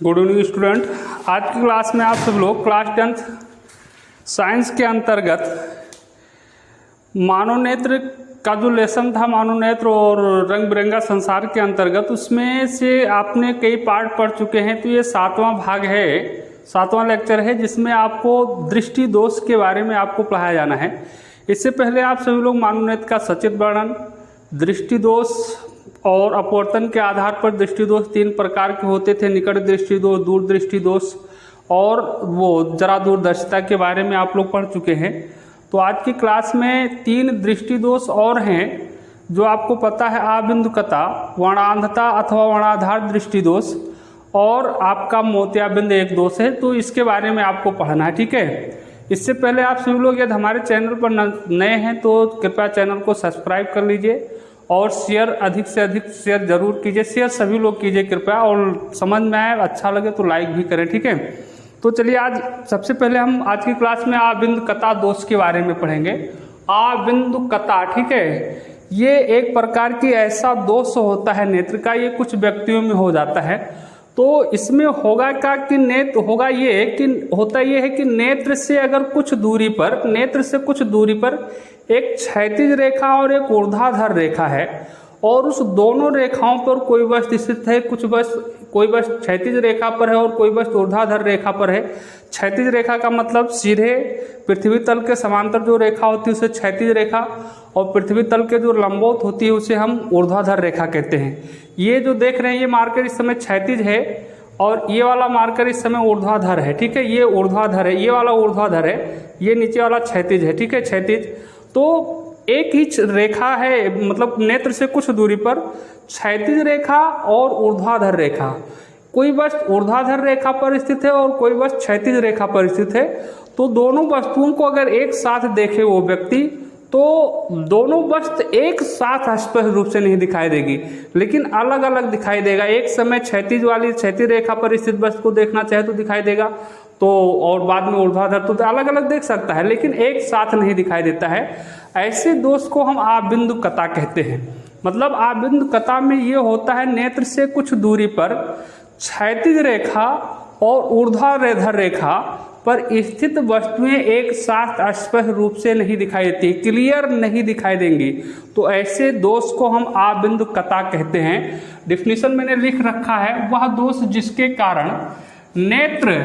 Good evening student. आज की class में आप सब लोग क्लास 10th साइंस के अंतर्गत मानवनेत्र का जो लेसन था, मानवनेत्र और रंग बिरंगा संसार के अंतर्गत, उसमें से आपने कई पार्ट पढ़ चुके हैं। तो ये 7वां भाग है, 7वां लेक्चर है, जिसमें आपको दृष्टि दोष के बारे में आपको पढ़ाया जाना है। इससे पहले आप सभी लोग मानवनेत्र का सचित्र वर्णन, दृष्टि दोष और अपवर्तन के आधार पर दृष्टि दोष 3 प्रकार के होते थे, निकट दृष्टि दोष, दूर दृष्टि दोष और वो जरा दूरदर्शिता के बारे में आप लोग पढ़ चुके हैं। तो आज की क्लास में 3 दृष्टि दोष और हैं जो आपको पता है। आबिंदुकता, वर्णांधता अथवा वर्णाधार दृष्टि दोष और आपका मोतियाबिंद एक दोष है। तो इसके बारे में आपको पढ़ना है, ठीक है। इससे पहले आप सभी लोग यदि हमारे चैनल पर नए हैं तो कृपया चैनल को सब्सक्राइब कर लीजिए और शेयर अधिक से अधिक शेयर जरूर कीजिए। शेयर सभी लोग कीजिए कृपया, और समझ में आए अच्छा लगे तो लाइक भी करें, ठीक है। तो चलिए आज सबसे पहले हम आज की क्लास में आबिंदुकता दोष के बारे में पढ़ेंगे। आबिंदुकता, ठीक है, ये एक प्रकार की ऐसा दोष होता है नेत्र का, ये कुछ व्यक्तियों में हो जाता है। तो इसमें होगा क्या कि नेत्र होगा ये कि होता ये है कि नेत्र से अगर कुछ दूरी पर, नेत्र से कुछ दूरी पर एक क्षैतिज रेखा और एक ऊर्ध्वाधर रेखा है, और उस दोनों रेखाओं पर कोई वस्तु स्थित है। कोई वस्तु क्षैतिज रेखा पर है और कोई वस्तु ऊर्ध्वाधर रेखा पर है। क्षैतिज रेखा का मतलब सीधे पृथ्वी तल के समांतर जो रेखा होती है उसे क्षैतिज रेखा, और पृथ्वी तल के जो लंबवत होती है उसे हम ऊर्ध्वाधर रेखा कहते हैं। ये जो देख रहे हैं ये मार्कर इस समय क्षैतिज है और ये वाला मार्कर इस समय ऊर्ध्वाधर है, ठीक है। ये ऊर्ध्वाधर है, ये वाला ऊर्ध्वाधर है, ये नीचे वाला क्षैतिज है, ठीक है, क्षैतिज। तो एक ही रेखा है, मतलब नेत्र से कुछ दूरी पर क्षैतिज रेखा और ऊर्ध्वाधर रेखा। कोई वस्तु ऊर्ध्वाधर रेखा पर स्थित है और कोई वस्तु क्षैतिज रेखा पर स्थित है। तो दोनों वस्तुओं को अगर एक साथ देखे वो व्यक्ति, तो दोनों वस्तु एक साथ स्पष्ट रूप से नहीं दिखाई देगी, लेकिन अलग अलग दिखाई देगा। एक समय क्षैतिज वाली क्षैतिज रेखा पर स्थित वस्तु को देखना चाहे तो दिखाई देगा, तो और बाद में ऊर्ध्वाधर तो अलग अलग देख सकता है, लेकिन एक साथ नहीं दिखाई देता है। ऐसे दोष को हम आबिंदुकता कहते हैं। मतलब आबिंदुकता में ये होता है नेत्र से कुछ दूरी पर क्षैतिज रेखा और ऊर्ध्वाधर रेखा पर स्थित वस्तुएं एक साथ स्पष्ट रूप से नहीं दिखाई देती, क्लियर नहीं दिखाई देंगी। तो ऐसे दोष को हम आबिंदुकता कहते हैं। डिफिनीशन मैंने लिख रखा है, वह दोष जिसके कारण नेत्र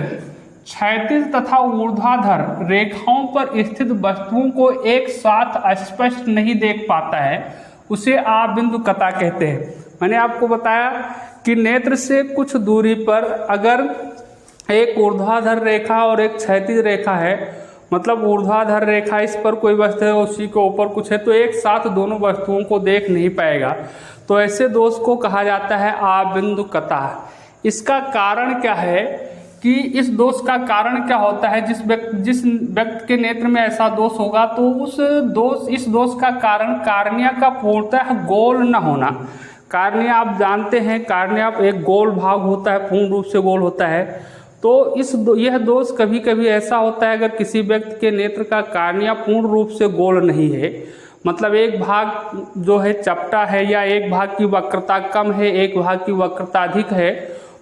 क्षैतिज तथा ऊर्ध्वाधर रेखाओं पर स्थित वस्तुओं को एक साथ स्पष्ट नहीं देख पाता है, उसे आबिंदुकता कहते हैं। मैंने आपको बताया कि नेत्र से कुछ दूरी पर अगर एक ऊर्ध्वाधर रेखा और एक क्षैतिज रेखा है, मतलब ऊर्ध्वाधर रेखा इस पर कोई वस्तु है, उसी के ऊपर कुछ है, तो एक साथ दोनों वस्तुओं को देख नहीं पाएगा। तो ऐसे दोष को कहा जाता है आबिंदुकता। इसका कारण क्या है कि इस दोष का कारण क्या होता है, जिस व्यक्ति के नेत्र में ऐसा दोष होगा तो इस दोष का कारण कार्निया का पूर्णतः गोल न होना। कार्निया आप जानते हैं, कार्निया एक गोल भाग होता है, पूर्ण रूप से गोल होता है। तो यह दोष कभी कभी ऐसा होता है अगर किसी व्यक्ति के नेत्र का कार्निया पूर्ण रूप से गोल नहीं है, मतलब एक भाग जो है चपटा है या एक भाग की वक्रता कम है, एक भाग की वक्रता अधिक है,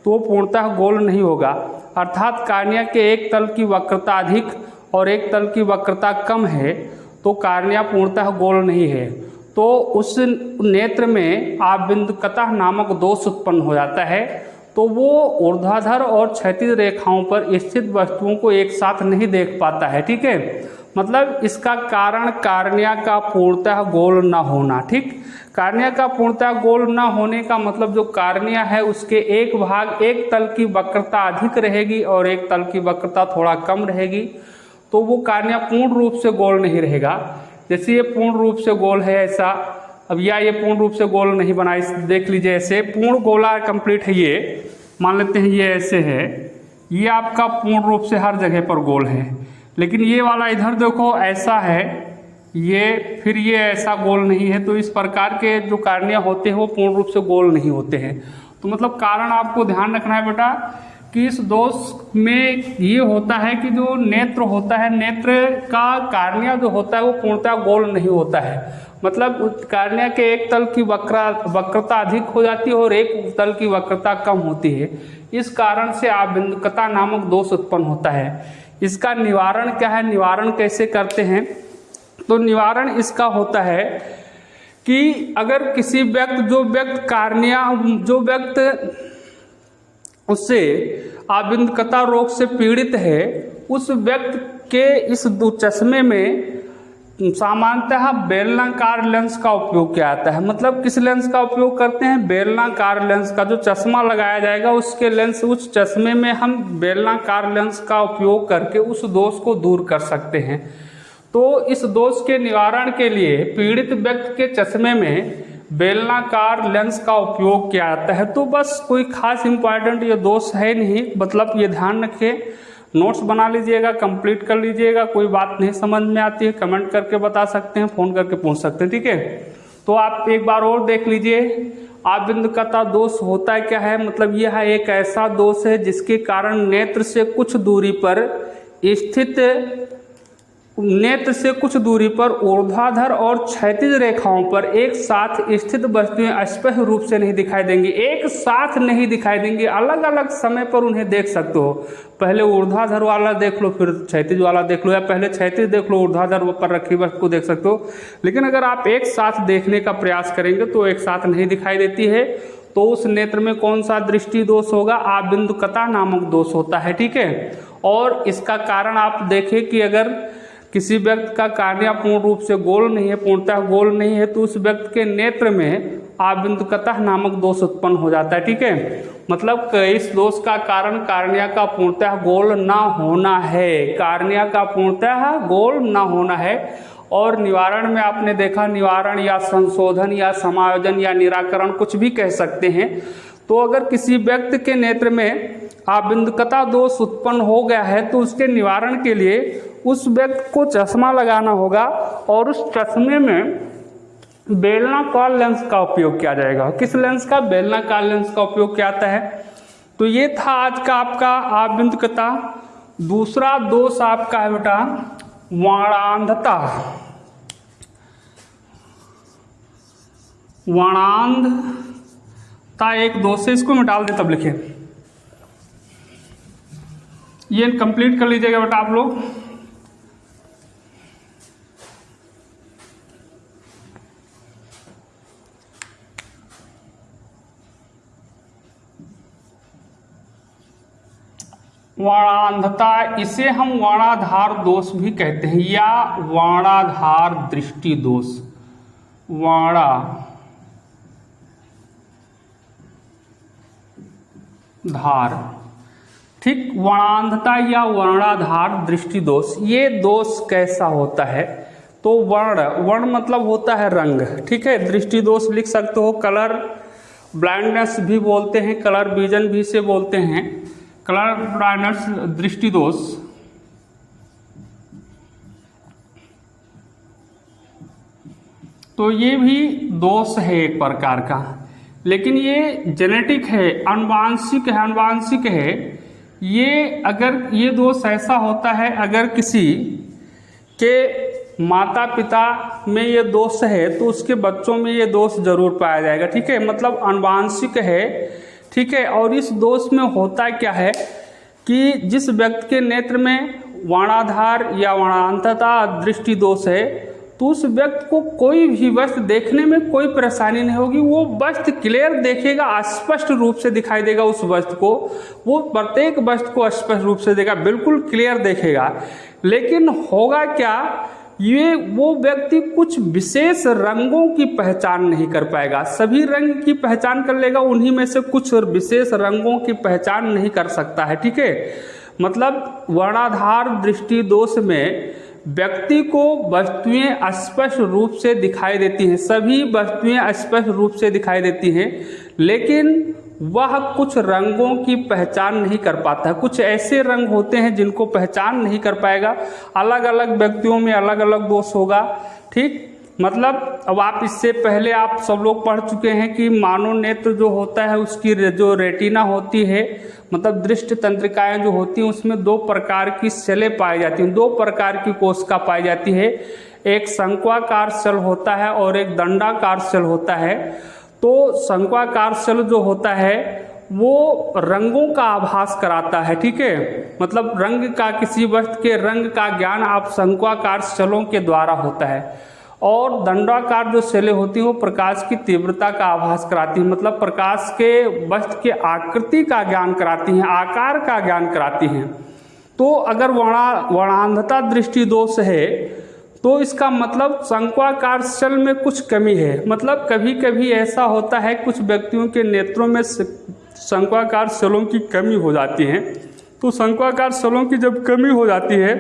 तो पूर्णतः गोल नहीं होगा। अर्थात कार्निया के एक तल की वक्रता अधिक और एक तल की वक्रता कम है, तो कार्निया पूर्णतः गोल नहीं है। तो उस नेत्र में आबिंदुकता नामक दोष उत्पन्न हो जाता है। तो वो ऊर्ध्वाधर और क्षैतिज रेखाओं पर स्थित वस्तुओं को एक साथ नहीं देख पाता है, ठीक है। मतलब इसका कारण कार्निया का पूर्णतः गोल न होना, ठीक। कार्निया का पूर्णतः गोल न होने का मतलब जो कार्निया है उसके एक भाग, एक तल की वक्रता अधिक रहेगी और एक तल की वक्रता थोड़ा कम रहेगी, तो वो कार्निया पूर्ण रूप से गोल नहीं रहेगा। जैसे ये पूर्ण रूप से गोल है ऐसा, अब ये पूर्ण रूप से गोल नहीं बना, इस देख लीजिए ऐसे पूर्ण गोला कंप्लीट है। ये मान लेते हैं ये ऐसे है, ये आपका पूर्ण रूप से हर जगह पर गोल है, लेकिन ये वाला इधर देखो ऐसा है, ये फिर ये ऐसा गोल नहीं है। तो इस प्रकार के जो कार्निया होते हैं वो पूर्ण रूप से गोल नहीं होते हैं। तो मतलब कारण आपको ध्यान रखना है बेटा कि इस दोष में ये होता है कि जो नेत्र होता है, नेत्र का कार्निया जो होता है वो पूर्णतः गोल नहीं होता है। मतलब कार्निया के एक तल की वक्रता अधिक हो जाती है और एक तल की वक्रता कम होती है। इस कारण से आबिंदुकता नामक दोष उत्पन्न होता है। इसका निवारण क्या है, निवारण कैसे करते हैं? तो निवारण इसका होता है कि अगर किसी जो व्यक्ति उससे आबिंदुकता रोग से पीड़ित है, उस व्यक्ति के इस चश्मे में सामान्यतः बेलनाकार लेंस का उपयोग किया जाता है। मतलब किस लेंस का उपयोग करते हैं? बेलनाकार लेंस का। जो चश्मा लगाया जाएगा उस चश्मे में हम बेलनाकार लेंस का उपयोग करके उस दोष को दूर कर सकते हैं। तो इस दोष के निवारण के लिए पीड़ित व्यक्ति के चश्मे में बेलनाकार लेंस का उपयोग किया जाता है। तो बस कोई खास इंपॉर्टेंट ये दोष है नहीं, मतलब ये ध्यान रखिए, नोट्स बना लीजिएगा, कंप्लीट कर लीजिएगा। कोई बात नहीं समझ में आती है कमेंट करके बता सकते हैं, फ़ोन करके पूछ सकते हैं, ठीक है। तो आप एक बार और देख लीजिए, आबिंदुकता दोष होता है क्या है? मतलब यह एक ऐसा दोष है जिसके कारण नेत्र से कुछ दूरी पर ऊर्ध्वाधर और क्षैतिज रेखाओं पर एक साथ स्थित वस्तुएं स्पष्ट रूप से नहीं दिखाई देंगी। एक साथ नहीं दिखाई देंगी, अलग अलग समय पर उन्हें देख सकते हो। पहले ऊर्ध्वाधर वाला देख लो, फिर क्षैतिज वाला देख लो, या पहले क्षैतिज देख लो, ऊर्ध्वाधर पर रखी वस्तु को देख सकते हो। लेकिन अगर आप एक साथ देखने का प्रयास करेंगे तो एक साथ नहीं दिखाई देती है। तो उस नेत्र में कौन सा दृष्टि दोष होगा? आबिंदुकता नामक दोष होता है, ठीक है। और इसका कारण आप देखें कि अगर किसी व्यक्ति का कार्निया पूर्ण रूप से गोल नहीं है, पूर्णतः गोल नहीं है, तो उस व्यक्ति के नेत्र में आबिंदुकता नामक दोष उत्पन्न हो जाता है, ठीक है। मतलब इस दोष का कारण कार्निया का पूर्णतः गोल ना होना है, कार्निया का पूर्णतः गोल ना होना है। और निवारण में आपने देखा, निवारण या संशोधन या समायोजन या निराकरण कुछ भी कह सकते हैं। तो अगर किसी व्यक्ति के नेत्र में आबिंदुकता दोष उत्पन्न हो गया है तो उसके निवारण के लिए उस व्यक्ति को चश्मा लगाना होगा और उस चश्मे में बेलनाकार लेंस का उपयोग किया जाएगा। किस लेंस का? बेलनाकार लेंस का उपयोग किया जाता है। तो ये था आज का आपका आबिंदुकता। दूसरा दोष आपका है बेटा वर्णांधता। वर्णांधता एक दोष है, इसको मैं डाल दे तब लिखे। ये कंप्लीट कर लीजिएगा बेटा आप लोग। वर्णांधता, इसे हम वर्णाधार दोष भी कहते हैं या वर्णाधार दृष्टि दोष। वर्णाधार, ठीक, वर्णांधता या वर्णाधार दृष्टि दोष। ये दोष कैसा होता है? तो वर्ण मतलब होता है रंग, ठीक है। दृष्टि दोष लिख सकते हो, कलर ब्लाइंडनेस भी बोलते हैं, कलर विजन भी से बोलते हैं, कलर ब्लाइंडनेस दृष्टि दोष। तो ये भी दोष है एक प्रकार का, लेकिन ये जेनेटिक है, अनुवांशिक है। ये अगर ये दोष ऐसा होता है, अगर किसी के माता पिता में ये दोष है तो उसके बच्चों में ये दोष जरूर पाया जाएगा, ठीक है। मतलब अनुवांशिक है, ठीक है। और इस दोष में होता क्या है कि जिस व्यक्ति के नेत्र में वर्णाधार या वर्णांधता दृष्टि दोष है तो उस व्यक्ति को कोई भी वस्तु देखने में कोई परेशानी नहीं होगी। वो वस्तु क्लियर देखेगा, स्पष्ट रूप से दिखाई देगा उस वस्तु को, वो प्रत्येक वस्तु को स्पष्ट रूप से देगा, बिल्कुल क्लियर देखेगा। लेकिन होगा क्या, वो व्यक्ति कुछ विशेष रंगों की पहचान नहीं कर पाएगा। सभी रंग की पहचान कर लेगा, उन्हीं में से कुछ विशेष रंगों की पहचान नहीं कर सकता है, ठीक है। मतलब वर्णाधार दृष्टि दोष में व्यक्ति को वस्तुएं स्पष्ट रूप से दिखाई देती हैं, सभी वस्तुएं स्पष्ट रूप से दिखाई देती हैं, लेकिन वह कुछ रंगों की पहचान नहीं कर पाता है। कुछ ऐसे रंग होते हैं जिनको पहचान नहीं कर पाएगा। अलग अलग व्यक्तियों में अलग अलग दोष होगा, ठीक। मतलब अब आप इससे पहले आप सब लोग पढ़ चुके हैं कि मानव नेत्र जो होता है उसकी जो रेटिना होती है, मतलब दृष्टि तंत्रिकाएं जो होती हैं, उसमें दो प्रकार की सेलें पाई जाती हैं, दो प्रकार की कोशिका पाई जाती है। एक शंक्वाकार शल होता है और एक दंडाकार शल होता है। तो शंक्वाकार शल जो होता है वो रंगों का आभास कराता है, ठीक है, मतलब रंग का, किसी वस्तु के रंग का ज्ञान आप शंक्वाकार शलों के द्वारा होता है। और दंडाकार जो शैलें होती हैं वो प्रकाश की तीव्रता का आभास कराती हैं, मतलब प्रकाश के वस्तु के आकृति का ज्ञान कराती हैं, आकार का ज्ञान कराती हैं। तो अगर वर्णांधता दृष्टि दोष है तो इसका मतलब शंक्वाकार शल में कुछ कमी है। मतलब कभी कभी ऐसा होता है कुछ व्यक्तियों के नेत्रों में शंक्वाकार शलों की कमी हो जाती है। तो शंक्वाकार शलों की जब कमी हो जाती है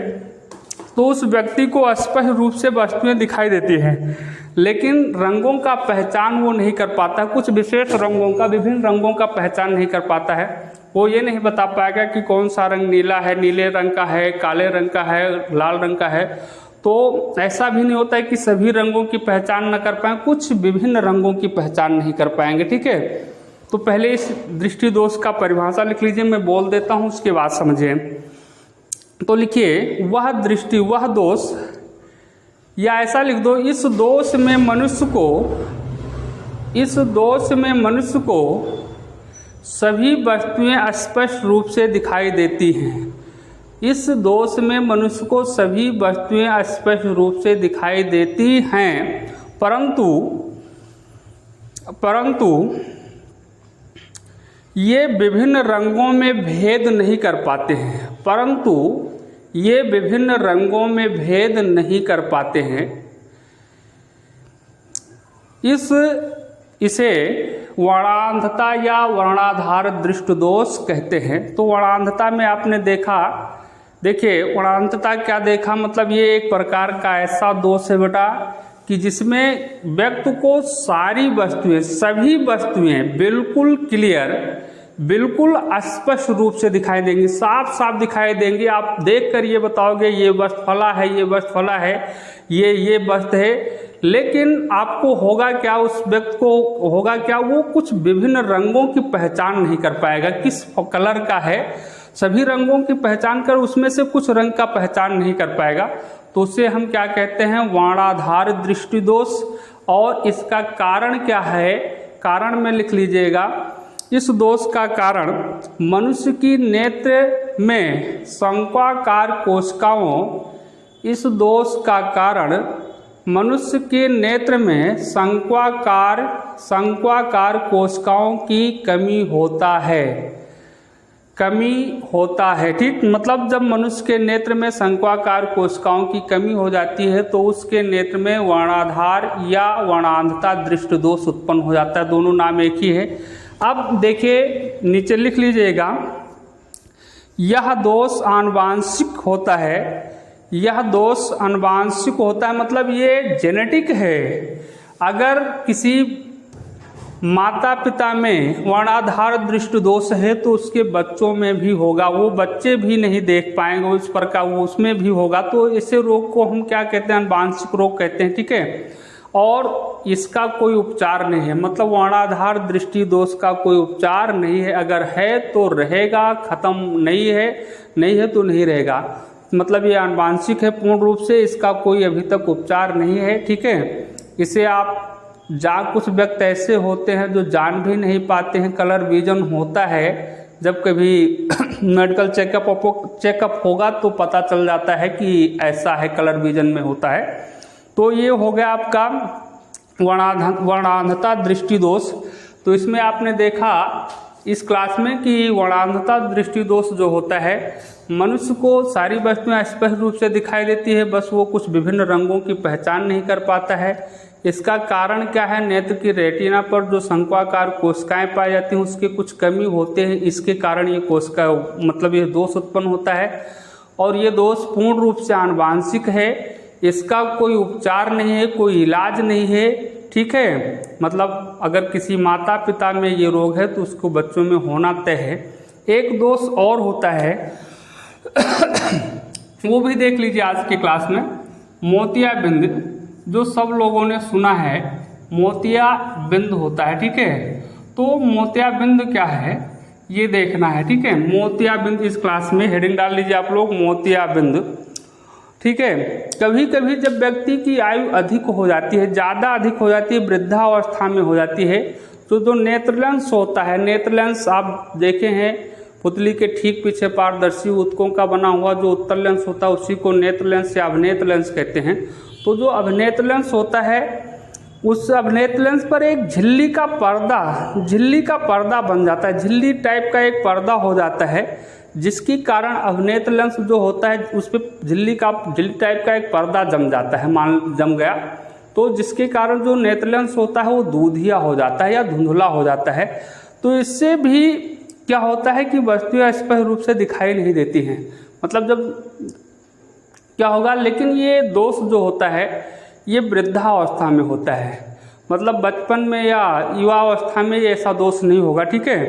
तो उस व्यक्ति को स्पष्ट रूप से वस्तुएं दिखाई देती हैं, लेकिन रंगों का पहचान वो नहीं कर पाता। कुछ विशेष रंगों का, विभिन्न रंगों का पहचान नहीं कर पाता है। वो ये नहीं बता पाएगा कि कौन सा रंग नीला है, नीले रंग का है, काले रंग का है, लाल रंग का है। तो ऐसा भी नहीं होता है कि सभी रंगों की पहचान न कर पाएँ, कुछ विभिन्न रंगों की पहचान नहीं कर पाएंगे, ठीक है। तो पहले इस दृष्टि दोष का परिभाषा लिख लीजिए, मैं बोल देता हूँ, उसके बाद समझिए। तो लिखिए, वह दृष्टि, वह दोष, या ऐसा लिख दो, इस दोष में मनुष्य को सभी वस्तुएं स्पष्ट रूप से दिखाई देती हैं। इस दोष में मनुष्य को सभी वस्तुएं स्पष्ट रूप से दिखाई देती हैं, परंतु ये विभिन्न रंगों में भेद नहीं कर पाते हैं। इसे वर्णांधता या वर्णाधार दृष्टि दोष कहते हैं। तो वर्णांधता में आपने देखिए वर्णांधता क्या देखा, मतलब ये एक प्रकार का ऐसा दोष है बेटा कि जिसमें व्यक्ति को सारी वस्तुएं, सभी वस्तुएं बिल्कुल क्लियर, बिल्कुल स्पष्ट रूप से दिखाई देंगी, साफ साफ दिखाई देंगी। आप देखकर ये बताओगे ये वस्तु फला है, ये वस्तु फला है, ये वस्तु है, लेकिन आपको होगा क्या, उस व्यक्ति को होगा क्या, वो कुछ विभिन्न रंगों की पहचान नहीं कर पाएगा, किस कलर का है। सभी रंगों की पहचान कर उसमें से कुछ रंग का पहचान नहीं कर पाएगा। तो उसे हम क्या कहते हैं, वर्णाधार दृष्टि दोष। और इसका कारण क्या है, कारण में लिख लीजिएगा, इस दोष का कारण मनुष्य की नेत्र में शंक्वाकार कोशिकाओं, इस दोष का कारण मनुष्य के नेत्र में शंक्वाकार कोशिकाओं की कमी होता है, ठीक। मतलब जब मनुष्य के नेत्र में शंक्वाकार कोशिकाओं की कमी हो जाती है तो उसके नेत्र में वर्णाधार या वर्णांधता दृष्टि दोष उत्पन्न हो जाता है। दोनों नाम एक ही है। अब देखिए नीचे लिख लीजिएगा, यह दोष आनुवांशिक होता है, मतलब ये जेनेटिक है। अगर किसी माता पिता में वर्णाधार दृष्टि दोष है तो उसके बच्चों में भी होगा, वो बच्चे भी नहीं देख पाएंगे उस प्रकार, वो उसमें भी होगा। तो ऐसे रोग को हम क्या कहते हैं, आनुवांशिक रोग कहते हैं, ठीक है। और इसका कोई उपचार नहीं है, मतलब वर्णाधार दृष्टि दोष का कोई उपचार नहीं है। अगर है तो रहेगा, खत्म नहीं है तो नहीं रहेगा। मतलब ये आनुवांशिक है पूर्ण रूप से, इसका कोई अभी तक उपचार नहीं है, ठीक है। इसे आप कुछ व्यक्ति ऐसे होते हैं जो जान भी नहीं पाते हैं, कलर विजन होता है। जब कभी मेडिकल चेकअप होगा तो पता चल जाता है कि ऐसा है, कलर विजन में होता है। तो ये हो गया आपका वर्णांधता दृष्टि दोष। तो इसमें आपने देखा इस क्लास में कि वर्णांधता दृष्टि दोष जो होता है, मनुष्य को सारी वस्तुएं स्पष्ट रूप से दिखाई देती है, बस वो कुछ विभिन्न रंगों की पहचान नहीं कर पाता है। इसका कारण क्या है, नेत्र की रेटिना पर जो शंक्वाकार कोशिकाएं पाई जाती हैं उसकी कुछ कमी होते हैं, इसके कारण ये कोशिका मतलब ये दोष उत्पन्न होता है। और ये दोष पूर्ण रूप से आनुवांशिक है, इसका कोई उपचार नहीं है, कोई इलाज नहीं है, ठीक है। मतलब अगर किसी माता पिता में ये रोग है तो उसको बच्चों में होना तय है। एक दोष और होता है वो भी देख लीजिए आज की क्लास में, मोतियाबिंद, जो सब लोगों ने सुना है, मोतियाबिंद होता है, ठीक है। तो मोतियाबिंद क्या है ये देखना है, ठीक है। मोतियाबिंद इस क्लास में हेडिंग डाल लीजिए आप लोग, मोतियाबिंद। ठीक है। कभी कभी जब व्यक्ति की आयु अधिक हो जाती है, ज़्यादा अधिक हो जाती है, वृद्धावस्था में हो जाती है, तो जो नेत्र लेंस होता है, नेत्र लेंस आप देखे हैं पुतली के ठीक पीछे पारदर्शी ऊतकों का बना हुआ जो उत्तर लेंस होता है उसी को नेत्र लेंस या अभिनेत्र लेंस कहते हैं। तो जो अभिनेत्र लेंस होता है उस अभिनेत्र लेंस पर एक झिल्ली का पर्दा बन जाता है, झिल्ली टाइप का एक पर्दा हो जाता है, जिसके कारण अभिनेत्र लेंस जो होता है उस पर झिल्ली टाइप का एक पर्दा जम जाता है, जम गया तो जिसके कारण जो नेत्र लेंस होता है वो दूधिया हो जाता है या धुंधला हो जाता है। तो इससे भी क्या होता है कि वस्तुएं स्पष्ट रूप से दिखाई नहीं देती हैं, मतलब जब क्या होगा। लेकिन ये दोष जो होता है ये वृद्धावस्था में होता है, मतलब बचपन में या युवावस्था में ऐसा दोष नहीं होगा, ठीक है।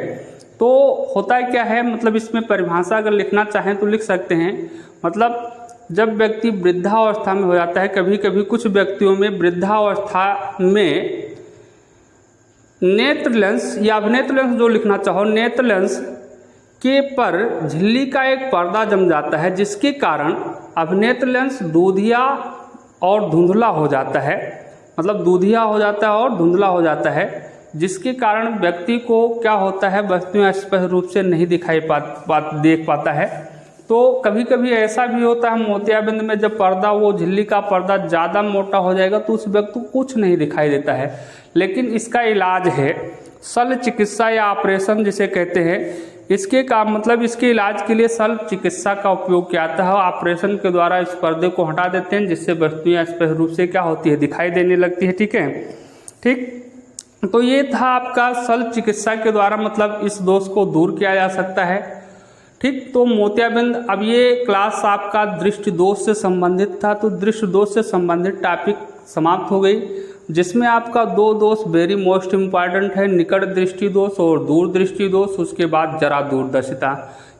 तो होता है क्या है, मतलब इसमें परिभाषा अगर लिखना चाहें तो लिख सकते हैं, मतलब जब व्यक्ति वृद्धावस्था में हो जाता है, कभी कभी कुछ व्यक्तियों में वृद्धावस्था में नेत्र लेंस या अभिनेत्र लेंस जो लिखना चाहो, नेत्र लेंस के पर झिल्ली का एक पर्दा जम जाता है, जिसके कारण अभिनेत्र लेंस दूधिया और धुंधला हो जाता है, मतलब दूधिया हो जाता है और धुंधला हो जाता है, जिसके कारण व्यक्ति को क्या होता है वस्तुएं स्पष्ट रूप से नहीं देख पाता है। तो कभी कभी ऐसा भी होता है मोतियाबिंद में जब पर्दा वो झिल्ली का पर्दा ज़्यादा मोटा हो जाएगा तो उस व्यक्ति को कुछ नहीं दिखाई देता है। लेकिन इसका इलाज है शल्य चिकित्सा या ऑपरेशन जिसे कहते हैं। इसके काम मतलब इसके इलाज के लिए शल्य चिकित्सा का उपयोग किया जाता है। ऑपरेशन के द्वारा इस पर्दे को हटा देते हैं जिससे वस्तुएं स्पष्ट रूप से क्या होती है दिखाई देने लगती है, ठीक है। ठीक, तो ये था आपका शल्य चिकित्सा के द्वारा मतलब इस दोष को दूर किया जा सकता है, ठीक। तो मोतियाबिंद, अब ये क्लास आपका दृष्टि दोष से संबंधित था, तो दृष्टि दोष से संबंधित टॉपिक समाप्त हो गई, जिसमें आपका दो दोष वेरी मोस्ट इम्पॉर्टेंट है, निकट दृष्टि दोष और दूर दृष्टि दोष, उसके बाद जरा दूरदर्शिता।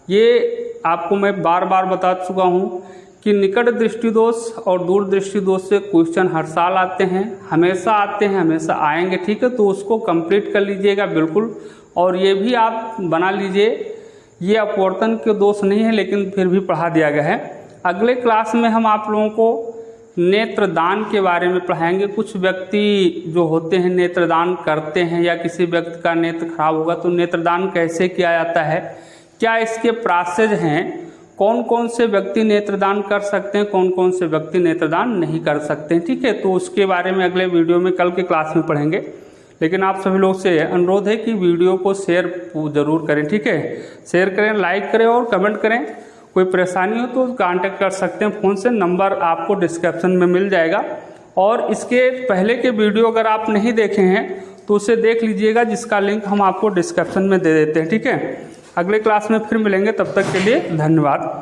ये आपको मैं बार बार बता चुका हूँ कि निकट दृष्टि दोष और दूर दृष्टि दोष से क्वेश्चन हर साल आते हैं, हमेशा आते हैं, हमेशा आएंगे, ठीक है। तो उसको कंप्लीट कर लीजिएगा बिल्कुल, और ये भी आप बना लीजिए, ये अपवर्तन के दोष नहीं है लेकिन फिर भी पढ़ा दिया गया है। अगले क्लास में हम आप लोगों को नेत्रदान के बारे में पढ़ाएंगे। कुछ व्यक्ति जो होते हैं नेत्रदान करते हैं या किसी व्यक्ति का नेत्र खराब होगा तो नेत्रदान कैसे किया जाता है, क्या इसके प्रोसेस हैं, कौन कौन से व्यक्ति नेत्रदान कर सकते हैं, कौन कौन से व्यक्ति नेत्रदान नहीं कर सकते हैं, ठीक है। तो उसके बारे में अगले वीडियो में कल के क्लास में पढ़ेंगे। लेकिन आप सभी लोग से अनुरोध है कि वीडियो को शेयर ज़रूर करें, ठीक है। शेयर करें, लाइक करें और कमेंट करें। कोई परेशानी हो तो कांटेक्ट कर सकते हैं फ़ोन से, नंबर आपको डिस्क्रिप्शन में मिल जाएगा। और इसके पहले के वीडियो अगर आप नहीं देखे हैं तो उसे देख लीजिएगा, जिसका लिंक हम आपको डिस्क्रिप्शन में दे देते हैं, ठीक है। अगले क्लास में फिर मिलेंगे, तब तक के लिए धन्यवाद।